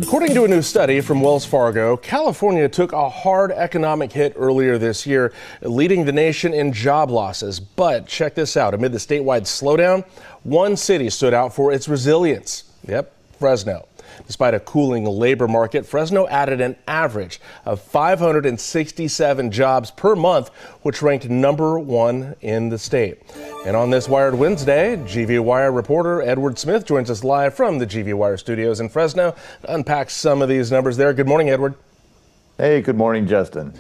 According to a new study from Wells Fargo, California took a hard economic hit earlier this year, leading the nation in job losses. But check this out. Amid the statewide slowdown, one city stood out for its resilience. Yep, Fresno. Despite a cooling labor market, Fresno added an average of 567 jobs per month, which ranked #1 in the state. And on this Wired Wednesday, GV Wire reporter Edward Smith joins us live from the GV Wire studios in Fresno to unpack some of these numbers there. Good morning, Edward. Hey, good morning, Justin.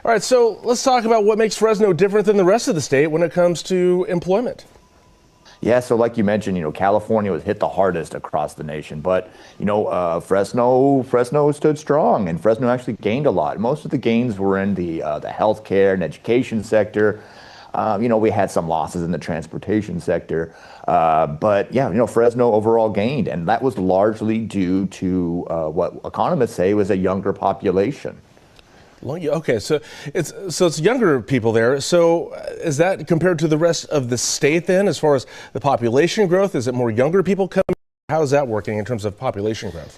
All right, so let's talk about what makes Fresno different than the rest of the state when it comes to employment. Yeah, so like you mentioned, California was hit the hardest across the nation, but, Fresno stood strong, and Fresno actually gained a lot. Most of the gains were in the healthcare and education sector. We had some losses in the transportation sector, but Fresno overall gained, and that was largely due to what economists say was a younger population. Okay, so it's younger people there. So is that compared to the rest of the state then, as far as the population growth? Is it more younger people coming? How is that working in terms of population growth?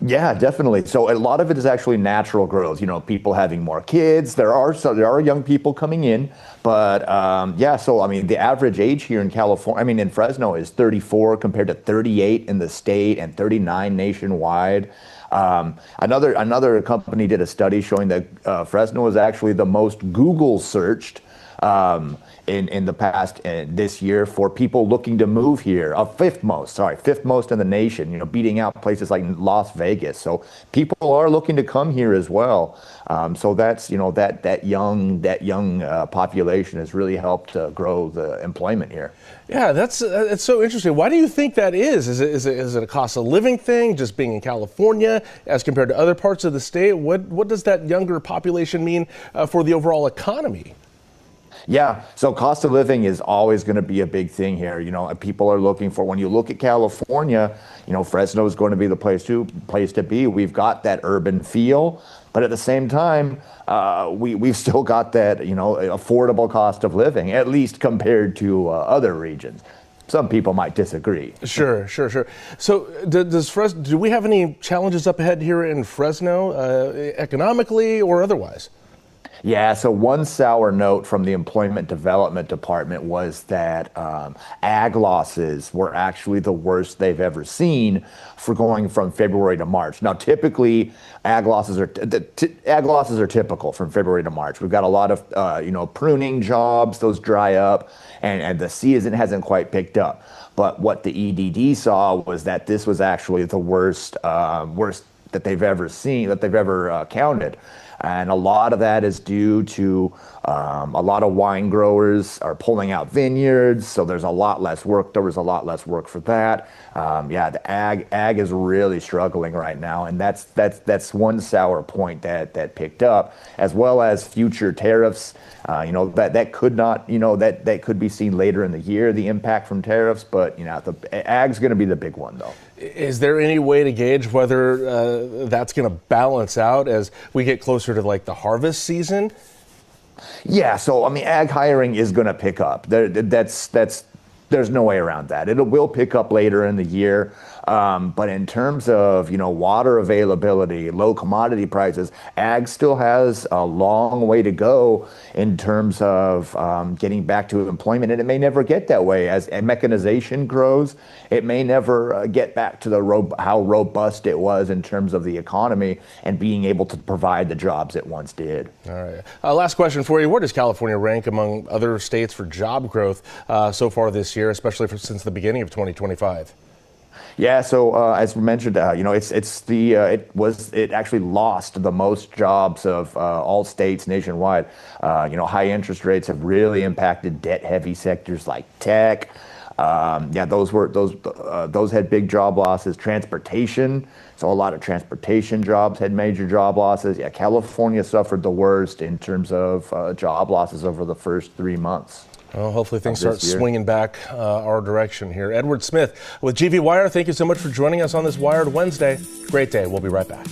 Yeah, definitely. So a lot of it is actually natural growth. People having more kids. There are young people coming in, but the average age here in California, in Fresno, is 34 compared to 38 in the state and 39 nationwide. Another company did a study showing that Fresno is actually the most Google searched in the past this year for people looking to move here. Fifth most in the nation, beating out places like Las Vegas. So people are looking to come here as well. So that's, that young population has really helped grow the employment here. Yeah, it's so interesting. Why do you think that is? Is it a cost of living thing, just being in California as compared to other parts of the state? What does that younger population mean for the overall economy? Yeah, so cost of living is always going to be a big thing here. People are looking for, when you look at California, Fresno is going to be the place to be. We've got that urban feel, but at the same time, we've still got that, affordable cost of living, at least compared to other regions. Some people might disagree. Sure. So do we have any challenges up ahead here in Fresno, economically or otherwise? Yeah, so one sour note from the Employment Development Department was that ag losses were actually the worst they've ever seen for going from February to March. Now, typically, ag losses are typical from February to March. We've got a lot of pruning jobs; those dry up, and the season hasn't quite picked up. But what the EDD saw was that this was actually the worst that they've ever seen, that they've ever counted. And a lot of that is due to a lot of wine growers are pulling out vineyards, so there's a lot less work. There was a lot less work for that. The ag is really struggling right now, and that's one sour point that picked up, as well as future tariffs. That could be seen later in the year, the impact from tariffs. But the ag's going to be the big one, though. Is there any way to gauge whether that's going to balance out as we get closer to the harvest season? Yeah, so ag hiring is going to pick up. There's no way around that. It will pick up later in the year. But in terms of, water availability, low commodity prices, ag still has a long way to go in terms of getting back to employment. And it may never get that way. As mechanization grows, it may never get back to how robust it was in terms of the economy and being able to provide the jobs it once did. All right. Last question for you. Where does California rank among other states for job growth so far this year, especially since the beginning of 2025? Yeah, so as mentioned, it actually lost the most jobs of all states nationwide. High interest rates have really impacted debt-heavy sectors like tech. Those had big job losses. Transportation, so a lot of transportation jobs had major job losses. Yeah, California suffered the worst in terms of job losses over the first 3 months. Well, hopefully things start swinging back our direction here. Edward Smith with GV Wire, thank you so much for joining us on this Wired Wednesday. Great day. We'll be right back.